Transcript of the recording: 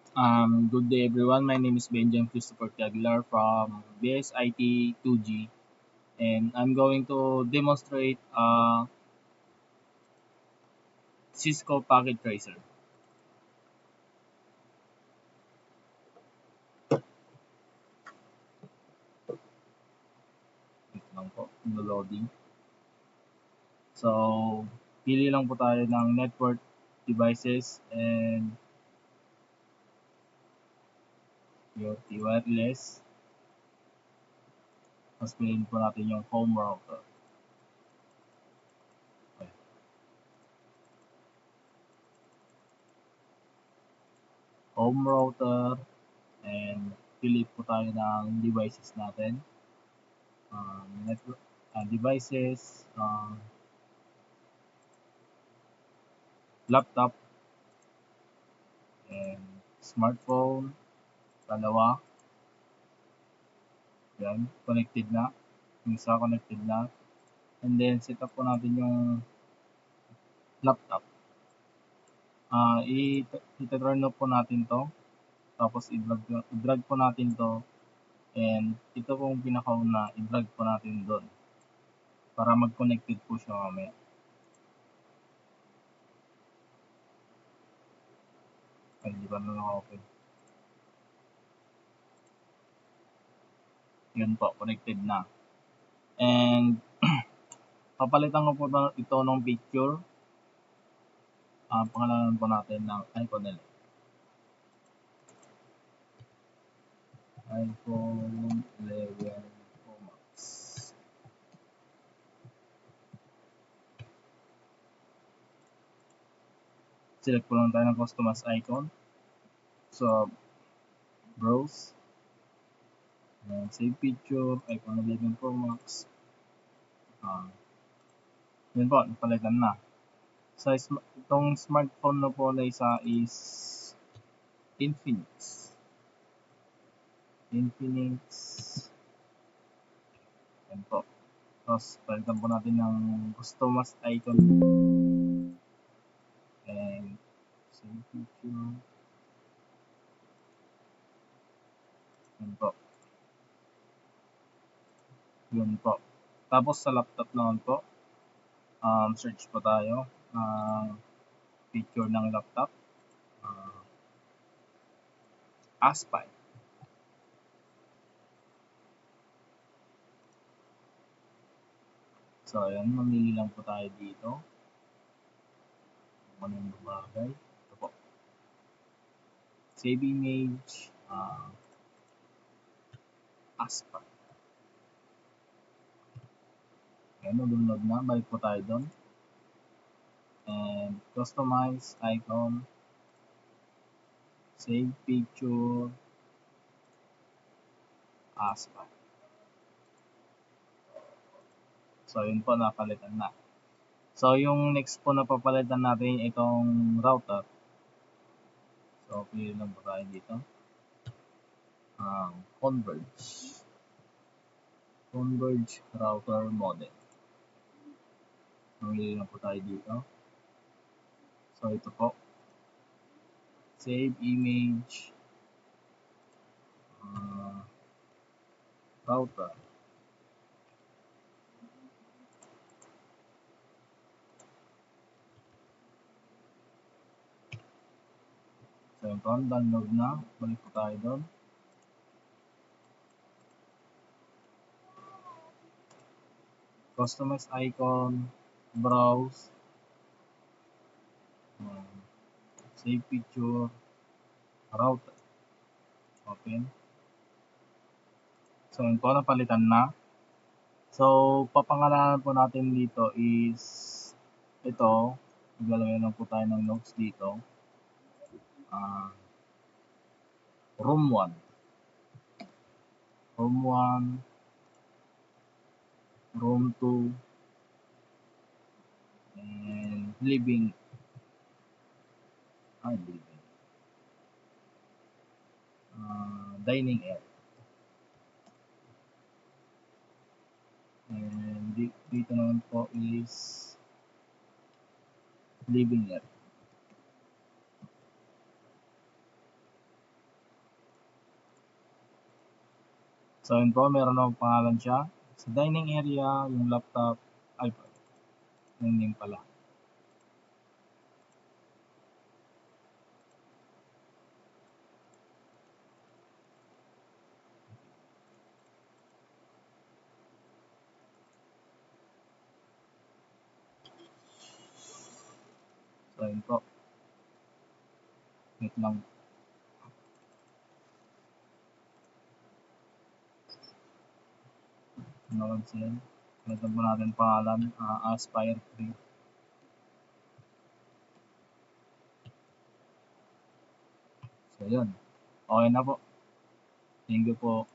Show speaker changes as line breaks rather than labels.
Good day everyone. My name is Benjamin Christopher Taglar from BSIT 2G, and I'm going to demonstrate Cisco Packet Tracer. Wait lang po, loading. So, pili lang po tayo ng network devices and your wireless. Tapos piliin po natin yung home router. Okay. Home router and pili po tayo ng devices natin. Network devices, laptop, and smartphone, dalawa, yan, connected na, yung isa connected na, and then set up po natin yung laptop. I-turn off po natin to, tapos i-drag po natin to, and ito pong pinakauna, i-drag po natin doon, para mag-connected po siya mamaya. Ay, di ba na naka-open? Yun po, connected na. And papalitan ko po ito ng picture. Pangalanan po natin ng iPhone 11. iPhone 11 Pro Max. Select po lang tayo ng customize icon. So, browse. And save picture, iPhone 11 Pro Max. Yun po, napalitan na. So, itong smartphone na po na isa is Infinix. Yan po. Tapos, palitan po natin ng customize icon. And save picture. Yan po. Yun po. Tapos sa laptop naman po, search po tayo. Picture ng laptop. Aspire. So, ayan, mamili lang po tayo dito. Kung anong bagay. Ito po. Save image. Aspire. Ayan, download na. Balik po tayo doon. And customize icon. Save picture. Aspire. So, yun po, napalitan na. So, yung next po na papalitan natin itong router. So, pili lang po tayo dito. Converge router model. Pili lang po tayo dito. So, ito po. Save image. Router. So, ito, download na. Balik po tayo doon. Customize icon. Browse. Save picture. Router. Open. So, ito, napalitan na. So, papangalanan po natin dito is ito. Maglalagay lang po tayo ng notes dito. Room 1. Room 1. Room 2. And living. Dining area. And dito naman po is living area. So yun po, meron akong pangalan siya. Sa dining area, yung laptop, ay, yung name pala. So yun po. Wait lang. Napansin. Ito po natin pangalan, Aspire 3. So yun. Okay na po. Thank you po.